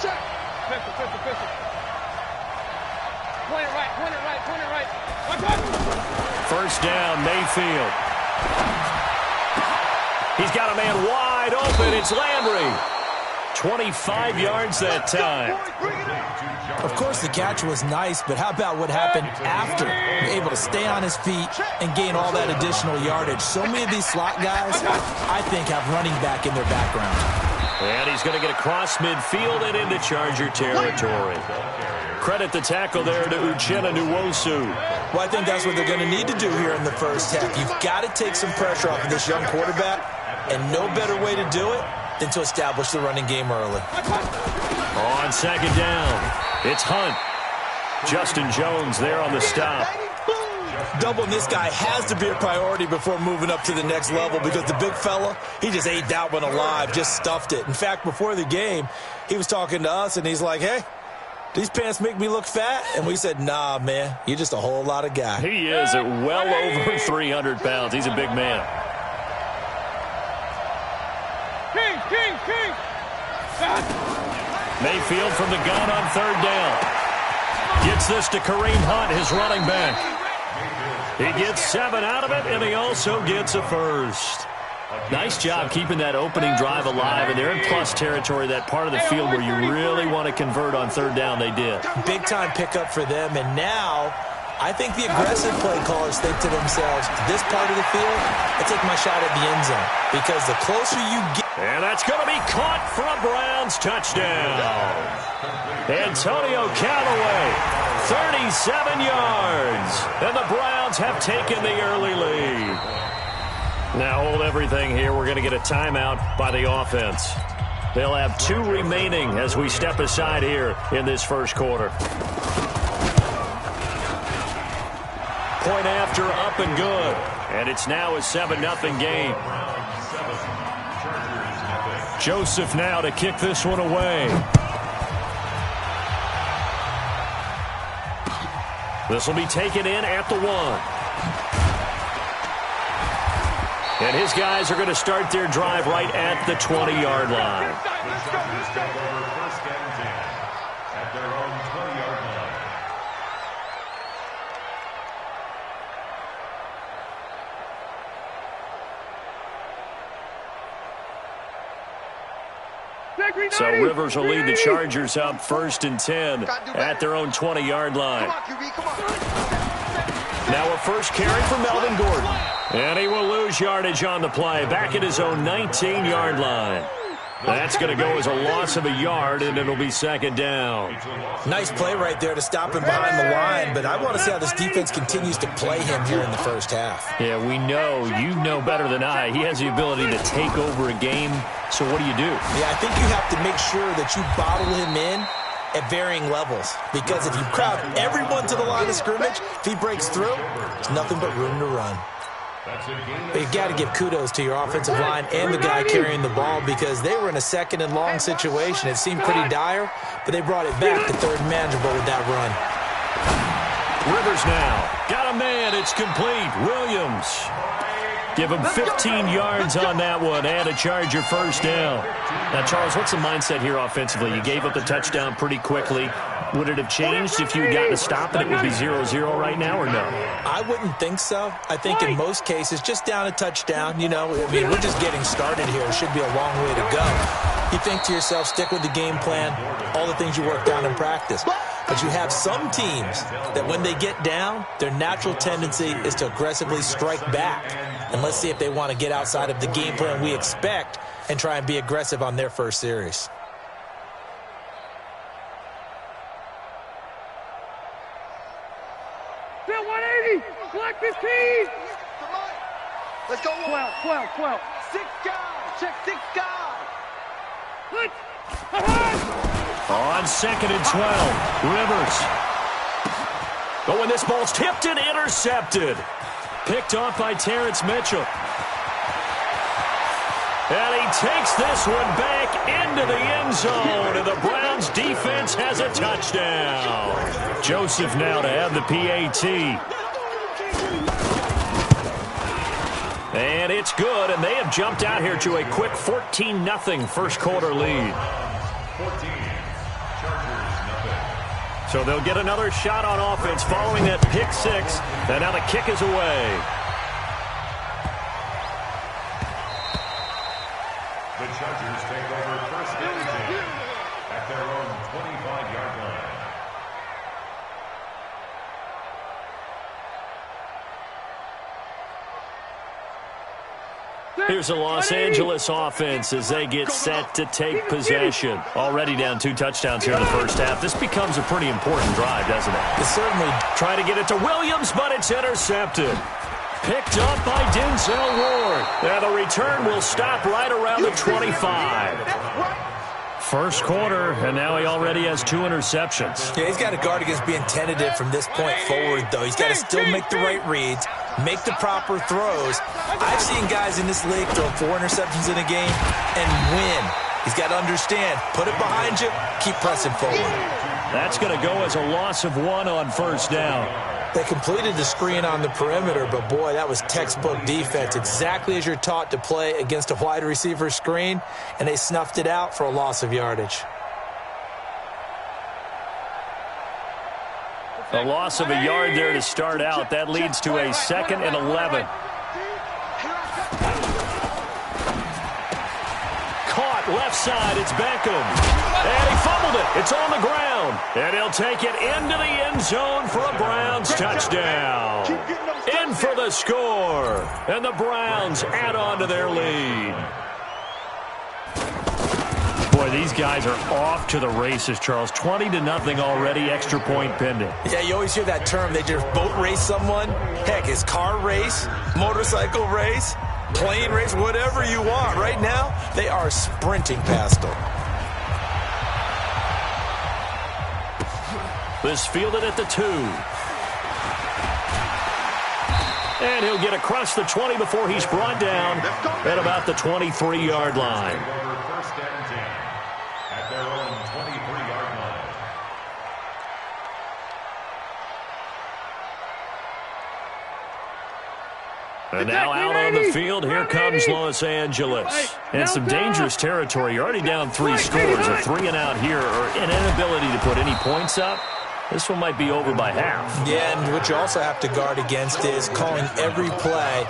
check. Pistol. Point it right. First down, Mayfield. He's got a man wide open. It's Landry. 25 yards that time. Of course, the catch was nice, but how about what happened after? Able to stay on his feet and gain all that additional yardage. So many of these slot guys, I think, have running back in their background. And he's going to get across midfield and into Charger territory. Credit the tackle there to Uchenna Nwosu. Well, I think that's what they're going to need to do here in the first half. You've got to take some pressure off of this young quarterback, and no better way to do it than to establish the running game early. On second down, it's Hunt. Justin Jones there on the stop. Doubling this guy has to be a priority before moving up to the next level because the big fella, he just ate that one alive, just stuffed it. In fact, before the game, he was talking to us, and he's like, hey, these pants make me look fat? And we said, nah, man, you're just a whole lot of guy. He is at well over 300 pounds. He's a big man. King. Mayfield from the gun on third down. Gets this to Kareem Hunt, his running back. He gets 7 out of it, and he also gets a first. Nice job keeping that opening drive alive, and they're in plus territory, that part of the field where you really want to convert on third down. They did. Big-time pickup for them, and now I think the aggressive play callers think to themselves, this part of the field, I take my shot at the end zone, because the closer you get. And that's going to be caught for a Browns touchdown. Antonio Callaway, 37 yards, and the Browns have taken the early lead. Now hold everything here. We're going to get a timeout by the offense. They'll have 2 remaining as we step aside here in this first quarter. Point after, up and good. And it's now a 7-0 game. Joseph now to kick this one away. This will be taken in at the 1. And his guys are going to start their drive right at the 20-yard line. Let's go. First and 10 at their own 20-yard line. So Rivers will lead the Chargers up 1st and 10 at their own 20-yard line. Now a first carry for Melvin Gordon. And he will lose yardage on the play, back at his own 19-yard line. That's going to go as a loss of a yard, and it'll be 2nd down. Nice play right there to stop him behind the line, but I want to see how this defense continues to play him here in the first half. Yeah, we know, you know better than I, he has the ability to take over a game, so what do you do? Yeah, I think you have to make sure that you bottle him in at varying levels, because if you crowd everyone to the line of scrimmage, if he breaks through, there's nothing but room to run. But you've got to give kudos to your offensive line and the guy carrying the ball, because they were in a 2nd and long situation. It seemed pretty dire, but they brought it back to 3rd and manageable with that run. Rivers now. Got a man. It's complete. Williams. Give him 15 yards on that one and a Charger first down. Now, Charles, what's the mindset here offensively? You gave up the touchdown pretty quickly. Would it have changed if you had gotten a stop and it would be 0-0 right now, or no? I wouldn't think so. I think in most cases, just down a touchdown, you know, I mean, we're just getting started here. It should be a long way to go. You think to yourself, stick with the game plan, all the things you worked on in practice. But you have some teams that when they get down, their natural tendency is to aggressively strike back. And let's see if they want to get outside of the game plan we expect and try and be aggressive on their first series. Still 180. Black 15. Let's go. 12. 6 guys. Check 6 guys. Let's. On 2nd and 12, Rivers. Oh, and this ball's tipped and intercepted. Picked off by Terrence Mitchell. And he takes this one back into the end zone, and the Browns defense has a touchdown. Joseph now to have the PAT. And it's good, and they have jumped out here to a quick 14-0 first quarter lead. So they'll get another shot on offense following that pick six. And now the kick is away. The Chargers take over first and 10 at their own 25-yard line. Here's the Los Angeles offense as they get set to take possession. Already down 2 touchdowns here in the first half. This becomes a pretty important drive, doesn't it? It certainly. Try to get it to Williams, but it's intercepted. Picked up by Denzel Ward. Now the return will stop right around the 25. First quarter, and now he already has 2 interceptions. Yeah, he's got to guard against being tentative from this point forward, though. He's got to still make the right reads, make the proper throws. I've seen guys in this league throw 4 interceptions in a game and win. He's got to understand, put it behind you, keep pressing forward. That's going to go as a loss of 1 on first down. They completed the screen on the perimeter, but boy, that was textbook defense. Exactly as you're taught to play against a wide receiver screen, and they snuffed it out for a loss of yardage. A loss of a yard there to start out. That leads to a 2nd and 11. Caught left side. It's Beckham. And he fumbled it. It's on the ground. And he'll take it into the end zone for a Browns touchdown. In for the score. And the Browns add on to their lead. Boy, these guys are off to the races, Charles. 20-0 already, extra point pending. Yeah, you always hear that term. They just boat race someone. Heck, it's car race, motorcycle race, plane race, whatever you want. Right now, they are sprinting past them. This fielded at the 2. And he'll get across the 20 before he's brought down at about the 23-yard line. First and 10 at their own 23-yard line. And now out on the field, here comes Los Angeles. And some dangerous territory. You're already down 3 scores. A 3 and out here, or an inability to put any points up. This one might be over by half. Yeah, and what you also have to guard against is calling every play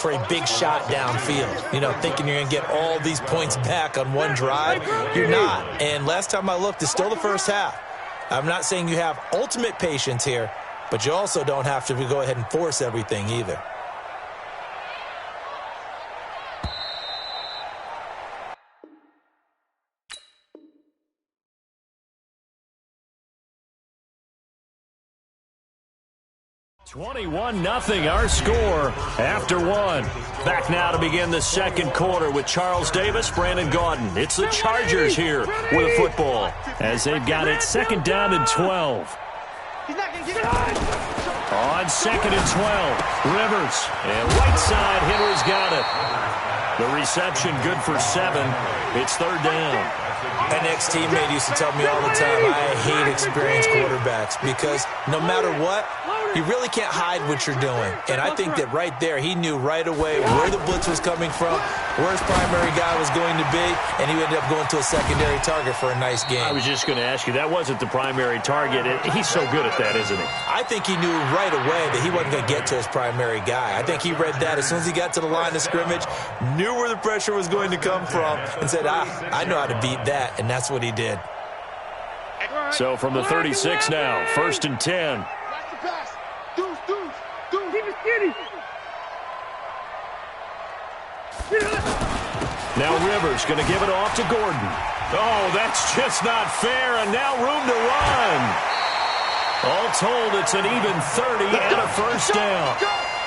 for a big shot downfield. You know, thinking you're going to get all these points back on one drive. You're not. And last time I looked, it's still the first half. I'm not saying you have ultimate patience here, but you also don't have to go ahead and force everything either. $21-0, our score after 1. Back now to begin the second quarter with Charles Davis, Brandon Gaudin. It's the Chargers here with a football as they've got it 2nd down and 12. On 2nd and 12, Rivers. And right side, Henry's got it. The reception good for 7. It's 3rd down. An ex-teammate used to tell me all the time, I hate experienced quarterbacks because no matter what, you really can't hide what you're doing. And I think that right there, he knew right away where the blitz was coming from, where his primary guy was going to be, and he ended up going to a secondary target for a nice game. I was just going to ask you, that wasn't the primary target. He's so good at that, isn't he? I think he knew right away that he wasn't going to get to his primary guy. I think he read that as soon as he got to the line of scrimmage, knew where the pressure was going to come from, and said, I know how to beat that, and that's what he did. So from the 36 now, 1st and 10. Now Rivers going to give it off to Gordon. Oh, that's just not fair, and now room to run. All told, it's an even 30 and a first down.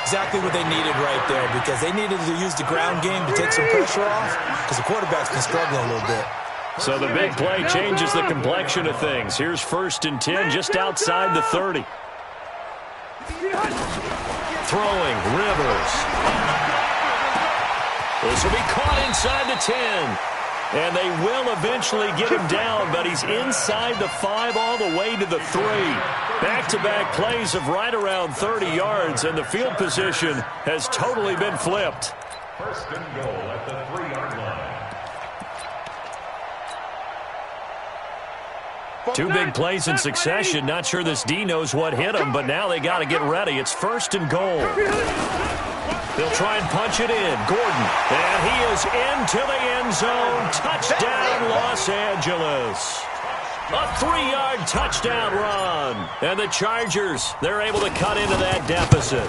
Exactly what they needed right there, because they needed to use the ground game to take some pressure off, because the quarterback's been struggling a little bit. So the big play changes the complexion of things. Here's 1st and 10 just outside the 30. Throwing, Rivers. This will be caught inside the 10. And they will eventually get him down, but he's inside the 5 all the way to the 3. Back-to-back plays of right around 30 yards, and the field position has totally been flipped. 1st and goal at the 3-yard line. Two big plays in succession. Not sure this D knows what hit him, but now they got to get ready. It's 1st and goal. They'll try and punch it in. Gordon. And he is into the end zone. Touchdown, Los Angeles. A 3-yard touchdown run. And the Chargers, they're able to cut into that deficit.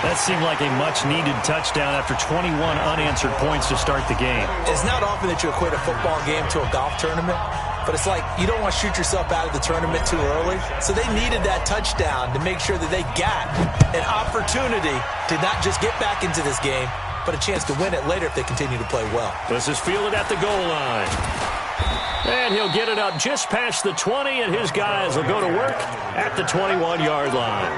That seemed like a much-needed touchdown after 21 unanswered points to start the game. It's not often that you equate a football game to a golf tournament, but it's like you don't want to shoot yourself out of the tournament too early. So they needed that touchdown to make sure that they got an opportunity to not just get back into this game, but a chance to win it later if they continue to play well. This is fielded at the goal line. And he'll get it up just past the 20, and his guys will go to work at the 21-yard line.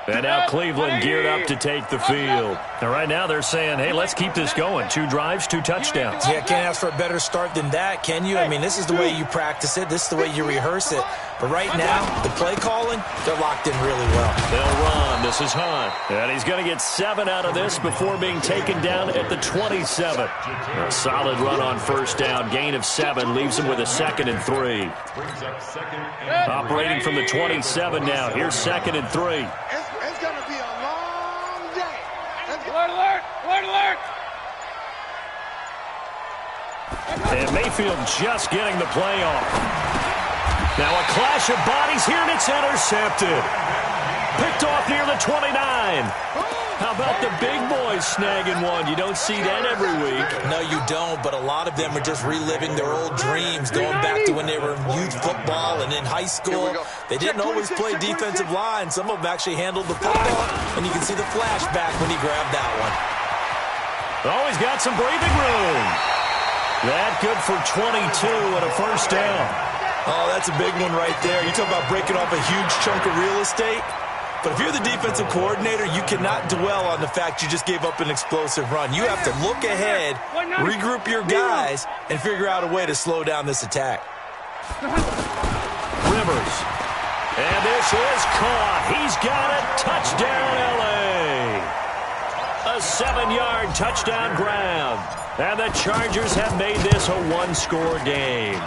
And now Cleveland geared up to take the field. And right now they're saying, hey, let's keep this going. 2 drives, 2 touchdowns. Yeah, can't ask for a better start than that, can you? I mean, this is the way you practice it. This is the way you rehearse it. But right now, the play calling, they're locked in really well. They'll run. This is Hunt. And he's going to get 7 out of this before being taken down at the 27. A solid run on 1st down. Gain of 7 leaves him with a 2nd and 3. Operating from the 27 now. Here's 2nd and 3. It's going to be a long day. Alert, alert, alert, alert. And Mayfield just getting the play off. Now a clash of bodies here, and it's intercepted. Picked off near the 29. How about the big boys snagging one? You don't see that every week. No, you don't, but a lot of them are just reliving their old dreams, going back to when they were in youth football and in high school. They didn't always play defensive line. Some of them actually handled the football, and you can see the flashback when he grabbed that one. Oh, he's got some breathing room. That good for 22 and a 1st down. Oh, that's a big one right there. You talk about breaking off a huge chunk of real estate. But if you're the defensive coordinator, you cannot dwell on the fact you just gave up an explosive run. You have to look ahead, regroup your guys, and figure out a way to slow down this attack. Rivers. And this is caught. He's got it. Touchdown, L.A. A 7-yard touchdown grab. And the Chargers have made this a 1-score game.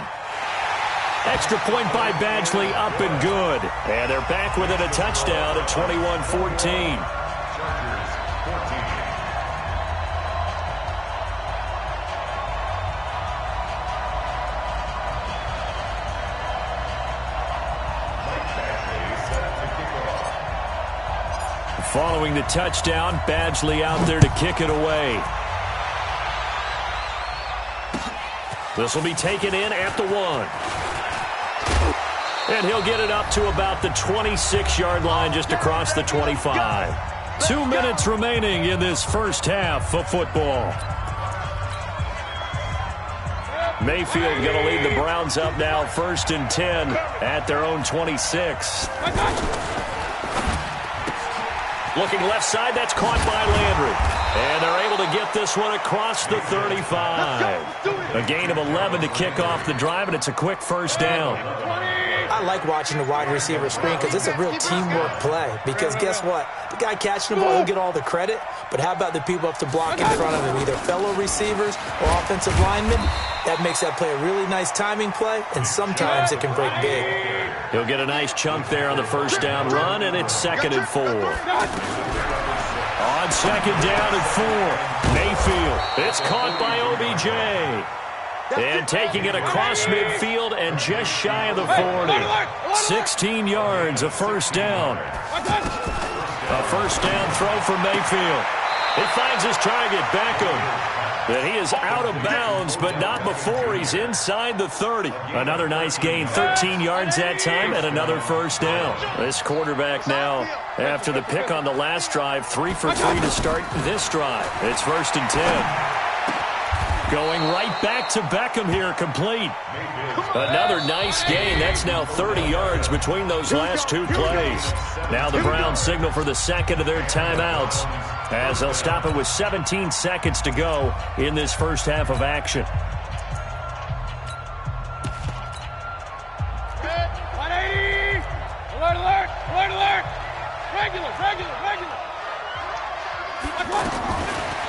Extra point by Badgley, up and good. And they're back within a touchdown at 21-14. Following the touchdown, Badgley out there to kick it away. This will be taken in at the 1. And he'll get it up to about the 26-yard line just across the 25. 2 minutes remaining in this first half of football. Mayfield going to lead the Browns up now 1st and 10 at their own 26. Looking left side, that's caught by Landry. And they're able to get this one across the 35. A gain of 11 to kick off the drive, and it's a quick 1st down. I like watching the wide receiver screen because it's a real teamwork play. Because guess what? The guy catching the ball, he'll get all the credit. But how about the people up to block in front of him, either fellow receivers or offensive linemen? That makes that play a really nice timing play, and sometimes it can break big. He'll get a nice chunk there on the 1st down run, and it's 2nd and 4. On 2nd down and 4, Mayfield. It's caught by OBJ. And taking it across midfield and just shy of the 40. 16 yards, a 1st down. A 1st down throw for Mayfield. He finds his target, Beckham. And he is out of bounds, but not before he's inside the 30. Another nice gain, 13 yards that time, and another 1st down. This quarterback now, after the pick on the last drive, 3 for 3 to start this drive. It's 1st and 10. Going right back to Beckham here, complete. Another nice gain. That's now 30 yards between those last 2 plays. Now the Browns signal for the 2nd of their timeouts as they'll stop it with 17 seconds to go in this first half of action. Regular.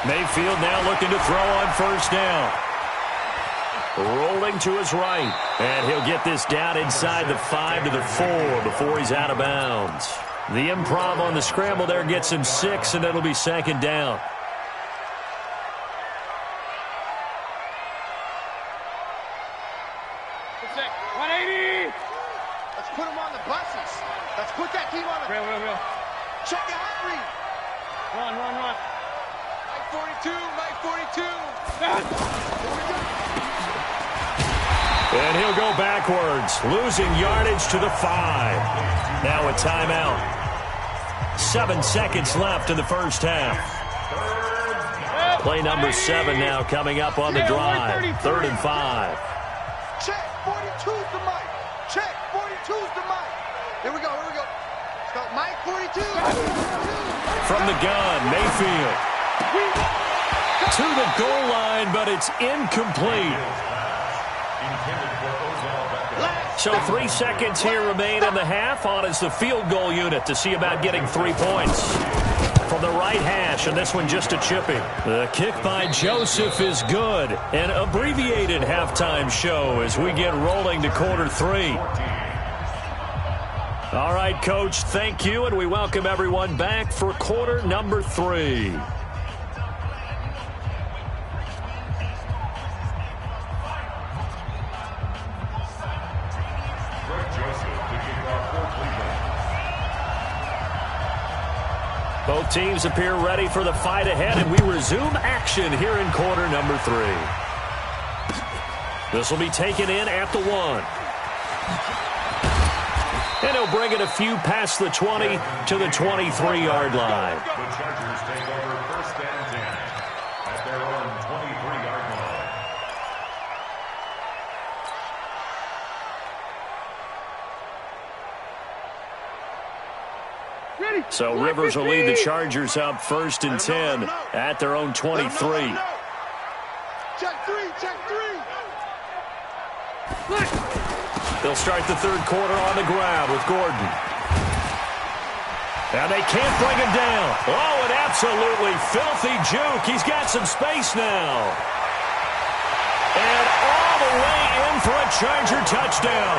Mayfield now looking to throw on first down. Rolling to his right. And he'll get this down inside the 5 to the 4 before he's out of bounds. The improv on the scramble there gets him 6, and it'll be second down. Let's put him on the buses. Let's put that team on the... Real. Check out read. Run. Mike 42. And he'll go backwards, losing yardage to the 5. Now a timeout. 7 seconds left in the first half. Play number 7 now coming up on the drive. 3rd and 5. Check, 42's the Mike. Check, 42's the Mike. Here we go. Start Mike 42. From the gun, Mayfield. To the goal line, but it's incomplete. So 3 seconds here remain in the half. On is the field goal unit to see about getting 3 points. From the right hash, and this one just a chipping. The kick by Joseph is good. An abbreviated halftime show as we get rolling to quarter 3. All right, Coach, thank you, and we welcome everyone back for quarter number 3. Both teams appear ready for the fight ahead, and we resume action here in quarter number 3. This will be taken in at the 1. And he'll bring it a few past the 20 to the 23-yard line. The Chargers take over 1st and 10 at their own 23-yard line. So Rivers will lead the Chargers up 1st and 10 at their own 23. Check 3. They'll start the 3rd quarter on the ground with Gordon. And they can't bring him down. Oh, an absolutely filthy juke. He's got some space now. And all the way in for a Charger touchdown.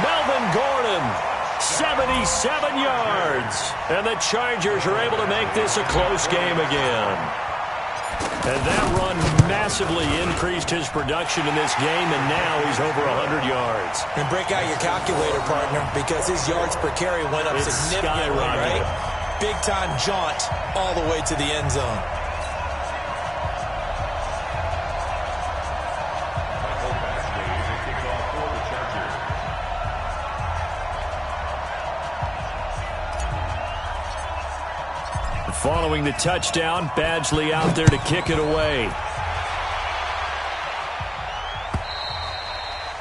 Melvin Gordon, 77 yards. And the Chargers are able to make this a close game again. And that run massively increased his production in this game, and now he's over 100 yards. And break out your calculator, partner, because his yards per carry went up significantly, right? Big-time jaunt all the way to the end zone. Following the touchdown, Badgley out there to kick it away.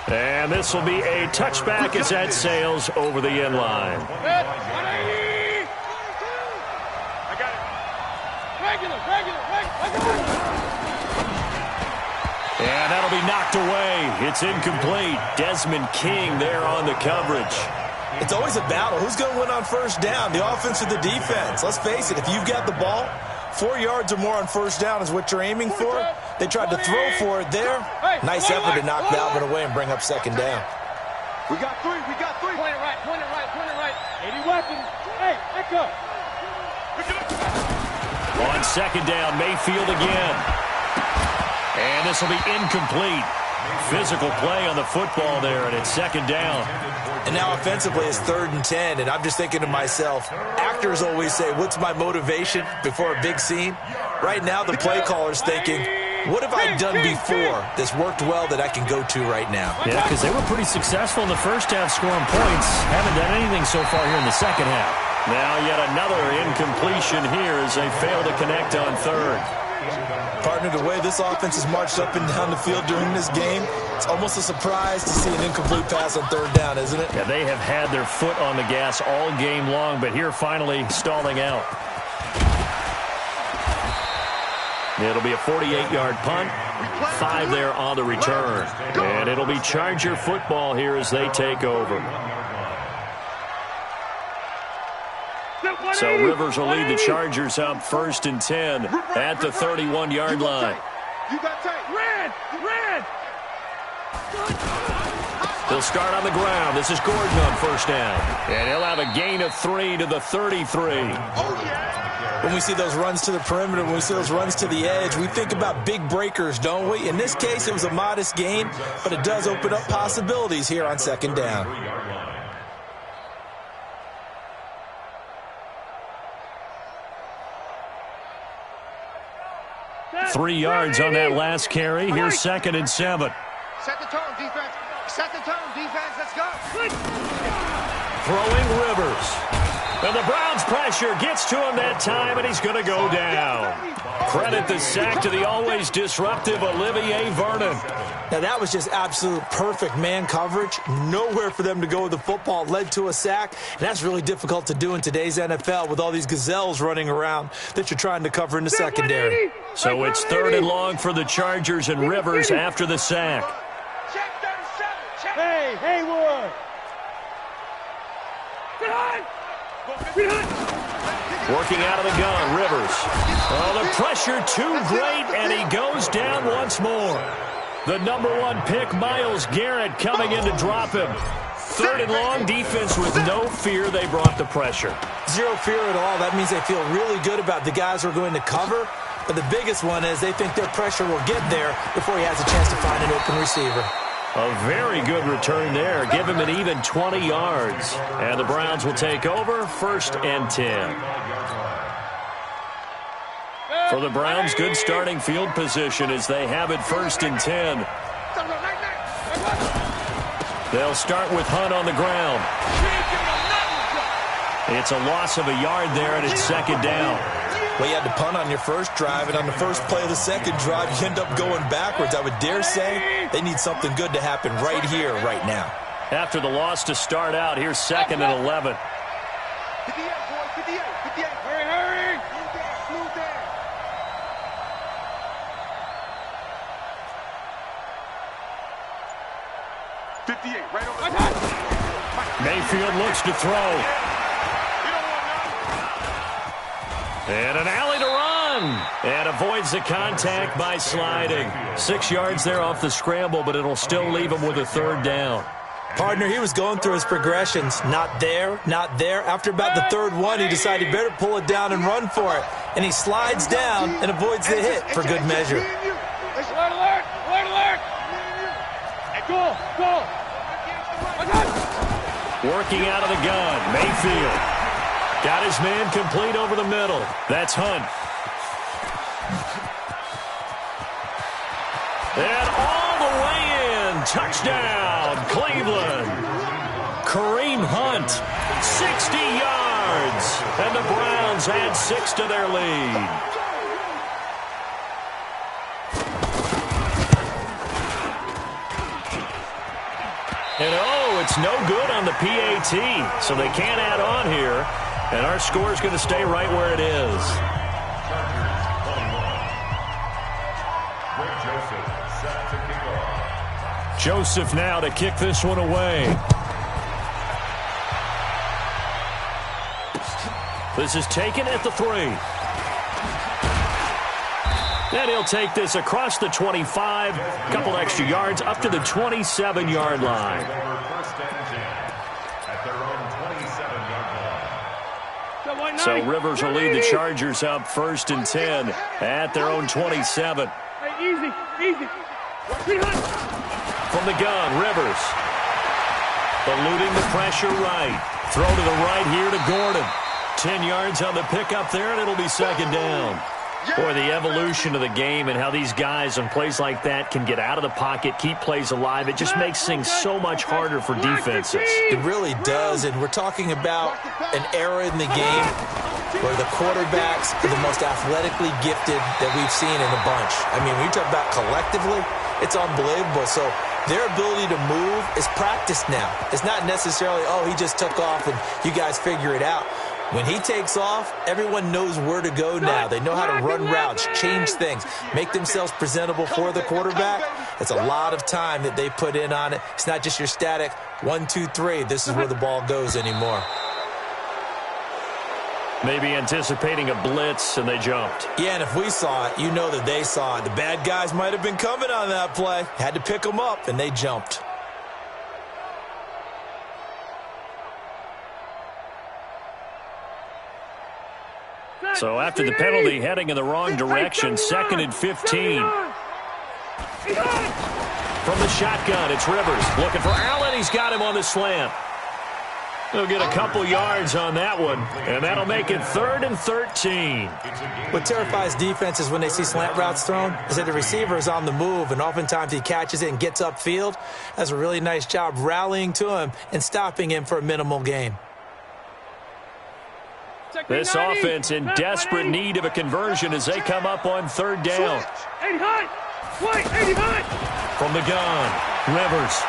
And this will be a touchback as that sails over the end line. I got it. And that'll be knocked away. It's incomplete. Desmond King there on the coverage. It's always a battle. Who's going to win on first down, the offense or the defense? Let's face it, if you've got the ball, 4 yards or more on first down is what you're aiming for. They tried to throw for it there. Nice effort to knock Dalvin away and bring up second down. We got 3. Point it right. 80 weapons. Hey, echo. On second down, Mayfield again. And this will be incomplete. Physical play on the football there, and it's second down. And now offensively it's 3rd and 10, and I'm just thinking to myself, actors always say, what's my motivation before a big scene? Right now the play caller's thinking, what have I done before that's worked well that I can go to right now? Yeah, because they were pretty successful in the first half scoring points. Haven't done anything so far here in the second half. Now yet another incompletion here as they fail to connect on 3rd. Partner, the way this offense has marched up and down the field during this game, it's almost a surprise to see an incomplete pass on 3rd down, isn't it? Yeah, they have had their foot on the gas all game long, but here finally stalling out. It'll be a 48-yard punt, 5 there on the return. And it'll be Charger football here as they take over. So Rivers will lead the Chargers up 1st and 10 at the 31-yard line. You got tight. Red! He'll start on the ground. This is Gordon on 1st down. And he'll have a gain of 3 to the 33. Oh, yeah! When we see those runs to the perimeter, when we see those runs to the edge, we think about big breakers, don't we? In this case, it was a modest gain, but it does open up possibilities here on 2nd down. 3 yards on that last carry. Here's 2nd and 7. Set the tone, defense. Set the tone, defense. Let's go. Throwing Rivers. And the Browns' pressure gets to him that time, and he's going to go down. Credit the sack to the always disruptive Olivier Vernon. Now, that was just absolute perfect man coverage. Nowhere for them to go with the football. Led to a sack, and that's really difficult to do in today's NFL with all these gazelles running around that you're trying to cover in the secondary. So it's 3rd and long for the Chargers, and Rivers after the sack. Check 37. Check. Hey, Haywood. Working out of the gun, Rivers. Oh, the pressure too great, and he goes down once more. The #1 pick, Myles Garrett, coming in to drop him. 3rd and long, defense with no fear. They brought the pressure. Zero fear at all. That means they feel really good about the guys who are going to cover. But the biggest one is they think their pressure will get there before he has a chance to find an open receiver. A very good return there. Give him an even 20 yards. And the Browns will take over 1st and 10. For the Browns, good starting field position as they have it 1st and 10. They'll start with Hunt on the ground. It's a loss of a yard there, and it's 2nd down. Well, you had to punt on your first drive, and on the first play of the second drive, you end up going backwards. I would dare say they need something good to happen right here, right now. After the loss to start out, here's 2nd and 11. 58, boys, 58, 58. Hurry. Move there. Right over the top. Mayfield looks to throw. And an alley to run. And avoids the contact by sliding. 6 yards there off the scramble, but it'll still leave him with a 3rd down. Partner, he was going through his progressions. Not there, not there. After about the 3rd one, he decided better pull it down and run for it. And he slides down and avoids the hit for good measure. Alert, alert, alert, alert. Go. Working out of the gun, Mayfield. Got his man complete over the middle. That's Hunt. And all the way in. Touchdown, Cleveland. Kareem Hunt, 60 yards. And the Browns add 6 to their lead. And it's no good on the PAT, so they can't add on here. And our score is going to stay right where it is. Joseph now to kick this one away. This is taken at the 3. And he'll take this across the 25, a couple extra yards, up to the 27-yard line. So Rivers will lead the Chargers up 1st and 10 at their own 27. Hey, easy. From the gun, Rivers. Eluding the pressure right. Throw to the right here to Gordon. 10 yards on the pickup there, and it'll be 2nd down. Boy, the evolution of the game and how these guys on plays like that can get out of the pocket, keep plays alive, it just makes things so much harder for defenses. It really does, and we're talking about an era in the game where the quarterbacks are the most athletically gifted that we've seen in a bunch. I mean, when you talk about collectively, it's unbelievable. So their ability to move is practiced now. It's not necessarily, he just took off and you guys figure it out. When he takes off, everyone knows where to go now. They know how to run routes, change things, make themselves presentable for the quarterback. It's a lot of time that they put in on it. It's not just your static 1, 2, 3. This is where the ball goes anymore. Maybe anticipating a blitz, and they jumped. Yeah, and if we saw it, you know that they saw it. The bad guys might have been coming on that play. Had to pick them up, and they jumped. So after the penalty, heading in the wrong direction, 2nd and 15. From the shotgun, it's Rivers. Looking for Allen. He's got him on the slant. He'll get a couple yards on that one, and that'll make it 3rd and 13. What terrifies defenses when they see slant routes thrown is that the receiver is on the move, and oftentimes he catches it and gets upfield. Does a really nice job rallying to him and stopping him for a minimal gain. This offense in desperate need of a conversion as they come up on 3rd down. From the gun, Rivers.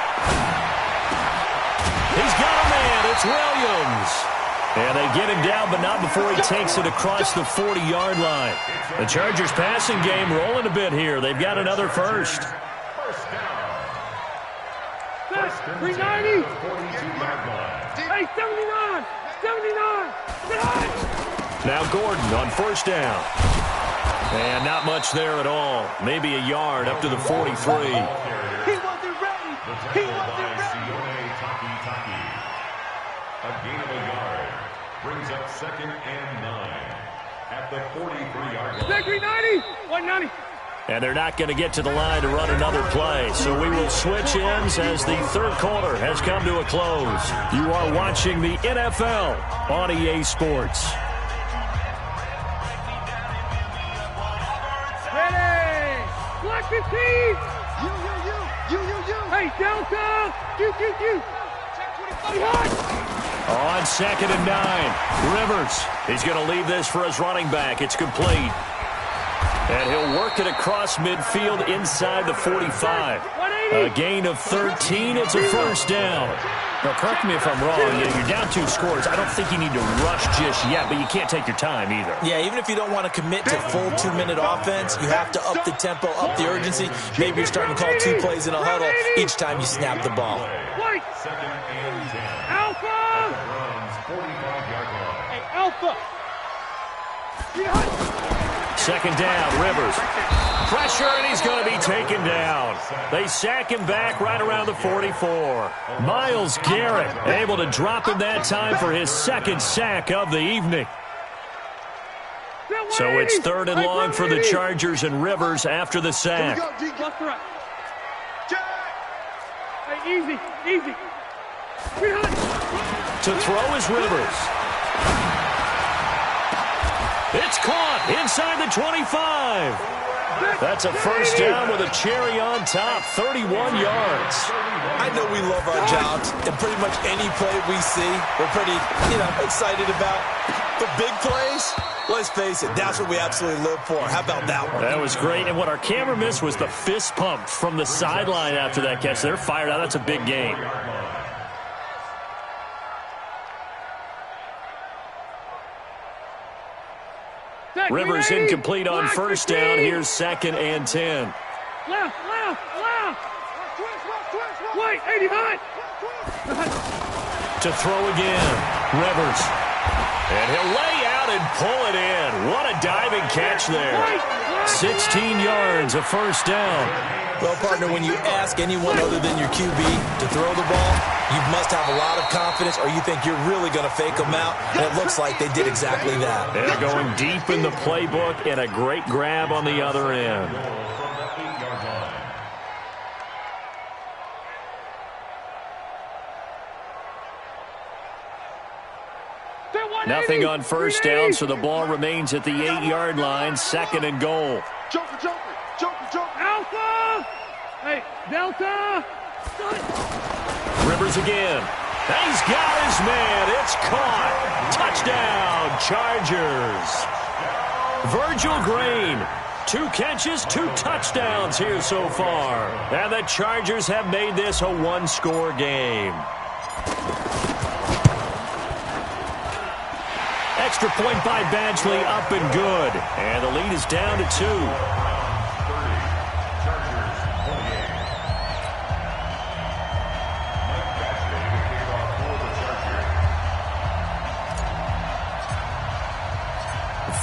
He's got a man. It's Williams. And they get him down, but not before he takes it across the 40-yard line. The Chargers passing game rolling a bit here. They've got another first. 390. Hey, 79. 79. Now Gordon on 1st down. And not much there at all. Maybe a yard up to the 43. He wasn't ready. He wasn't ready. A gain of a yard brings up 2nd and 9 at the 43-yard line. 390. 190. And they're not going to get to the line to run another play. So we will switch ends as the 3rd quarter has come to a close. You are watching the NFL on EA Sports. Ready. Black 15. You. Hey, Delta. You. Check 25. On 2nd and 9, Rivers. He's going to leave this for his running back. It's complete. And he'll work it across midfield inside the 45. A gain of 13. It's a 1st down. Now, correct me if I'm wrong. You're down 2 scores. I don't think you need to rush just yet, but you can't take your time either. Yeah, even if you don't want to commit to full 2-minute offense, you have to up the tempo, up the urgency. Maybe you're starting to call 2 plays in a huddle each time you snap the ball. 2nd and 10. Alpha. At the Browns' 45-yard line. Hey, Alpha. 2nd down, Rivers. Pressure, and he's going to be taken down. They sack him back right around the 44. Myles Garrett able to drop him that time for his 2nd sack of the evening. So it's 3rd and long for the Chargers and Rivers after the sack. Hey, easy. To throw is Rivers. It's caught inside the 25. That's a 1st down with a cherry on top, 31 yards. I know we love our jobs, and pretty much any play we see, we're pretty, excited about. But big plays, let's face it, that's what we absolutely live for. How about that one? That was great, and what our camera missed was the fist pump from the sideline after that catch. They're fired out. That's a big game. Rivers incomplete on 1st down. Here's 2nd and 10. Left. Wait, 89. To throw again, Rivers. And he'll lay out and pull it in. What a diving catch there. 16 yards, a 1st down. Well, partner, when you ask anyone other than your QB to throw the ball, you must have a lot of confidence or you think you're really going to fake them out, and it looks like they did exactly that. They're going deep in the playbook and a great grab on the other end. Nothing on 1st down, so the ball remains at the 8-yard line, 2nd and goal. Joker. Alpha. Hey, Delta. Rivers again. He's got his man. It's caught. Touchdown, Chargers. Virgil Green. 2 catches, 2 touchdowns here so far. And the Chargers have made this a 1-score game. Extra point by Badgley, up and good. And the lead is down to 2.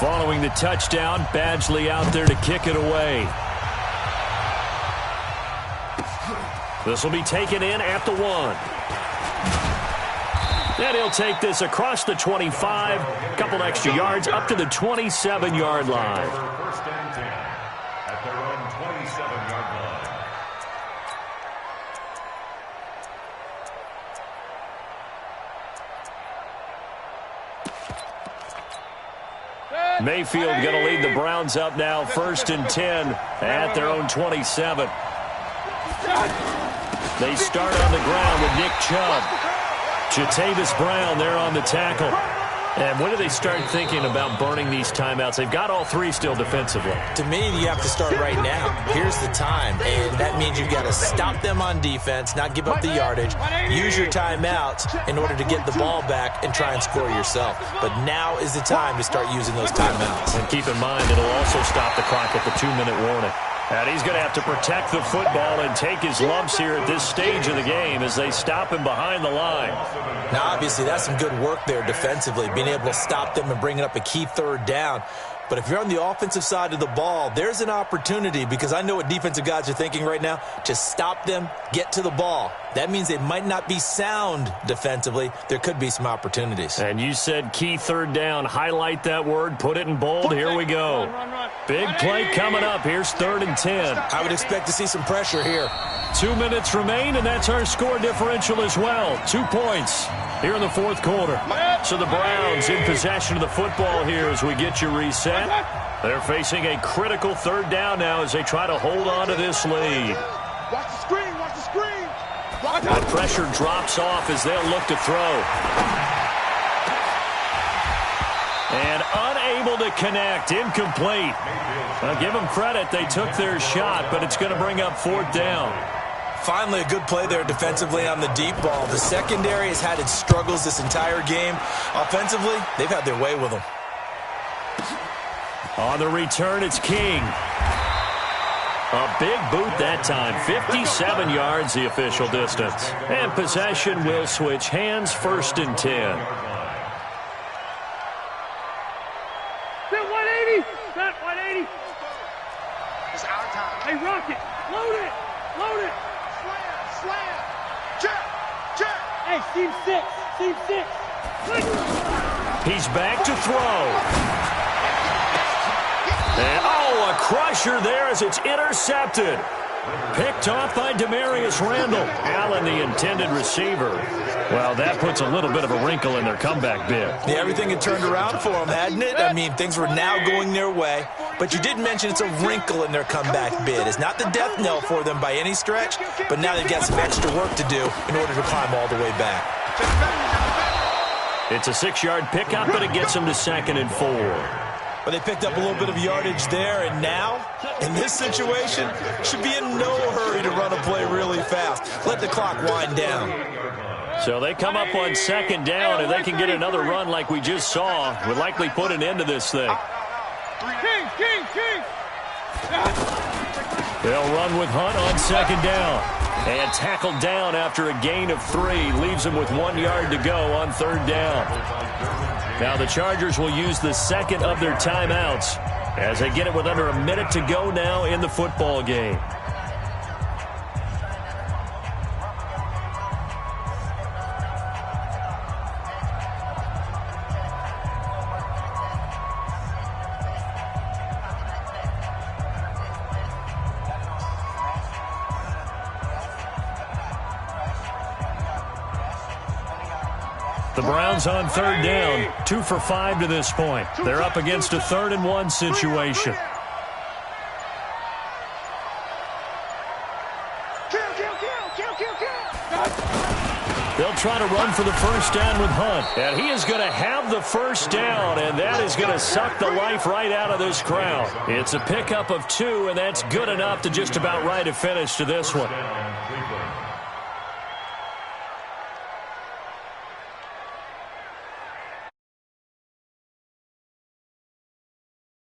Following the touchdown, Badgley out there to kick it away. This will be taken in at the 1. And he'll take this across the 25, a couple extra yards up to the 27-yard line. First and 10 at their own 27-yard line. Mayfield going to lead the Browns up now, first and 10 at their own 27. They start on the ground with Nick Chubb. Jatavis Brown there on the tackle. And when do they start thinking about burning these timeouts? They've got all three still defensively. To me, you have to start right now. Here's the time, and that means you've got to stop them on defense, not give up the yardage, use your timeouts in order to get the ball back and try and score yourself. But now is the time to start using those timeouts. And keep in mind, it'll also stop the clock at the 2-minute warning. And he's going to have to protect the football and take his lumps here at this stage of the game as they stop him behind the line. Now, obviously, that's some good work there defensively, being able to stop them and bringing up a key third down. But if you're on the offensive side of the ball, there's an opportunity, because I know what defensive guys are thinking right now. Just stop them, get to the ball. That means they might not be sound defensively. There could be some opportunities. And you said key third down. Highlight that word. Put it in bold. Here we go. Big play coming up. Here's 3rd and 10. I would expect to see some pressure here. 2 minutes remain, and that's our score differential as well. 2 points here in the 4th quarter. So the Browns in possession of the football here as we get you reset. They're facing a critical 3rd down now as they try to hold on to this lead. Watch the screen, watch the screen. The pressure drops off as they'll look to throw. And unable to connect, incomplete. I'll give them credit, they took their shot, but it's going to bring up 4th down. Finally, a good play there defensively on the deep ball. The secondary has had its struggles this entire game. Offensively, they've had their way with them. On the return, it's King. A big boot that time. 57 yards, the official distance. And possession will switch hands, 1st and 10. Set 180. Set 180. It's our time. Hey, Rocket, load it. Load it. Slam. Check. Check. Hey, seam 6. Seam 6. He's back to throw. And, oh, a crusher there as it's intercepted. Picked off by Demarius Randall. Allen, the intended receiver. Well, that puts a little bit of a wrinkle in their comeback bid. Yeah, everything had turned around for them, hadn't it? I mean, things were now going their way. But you did mention it's a wrinkle in their comeback bid. It's not the death knell for them by any stretch, but now they've got some extra work to do in order to climb all the way back. It's a 6-yard pickup, but it gets them to 2nd and 4. But they picked up a little bit of yardage there, and now, in this situation, should be in no hurry to run a play really fast. Let the clock wind down. So they come up on 2nd down, and they can get another run like we just saw. Would likely put an end to this thing. King. They'll run with Hunt on 2nd down. And tackled down after a gain of 3. Leaves him with 1 yard to go on 3rd down. Now the Chargers will use the 2nd of their timeouts as they get it with under a minute to go now in the football game. The Browns on 3rd down, 2 for 5 to this point. They're up against a 3rd and 1 situation. They'll try to run for the 1st down with Hunt. And he is going to have the 1st down, and that is going to suck the life right out of this crowd. It's a pickup of 2, and that's good enough to just about write a finish to this one.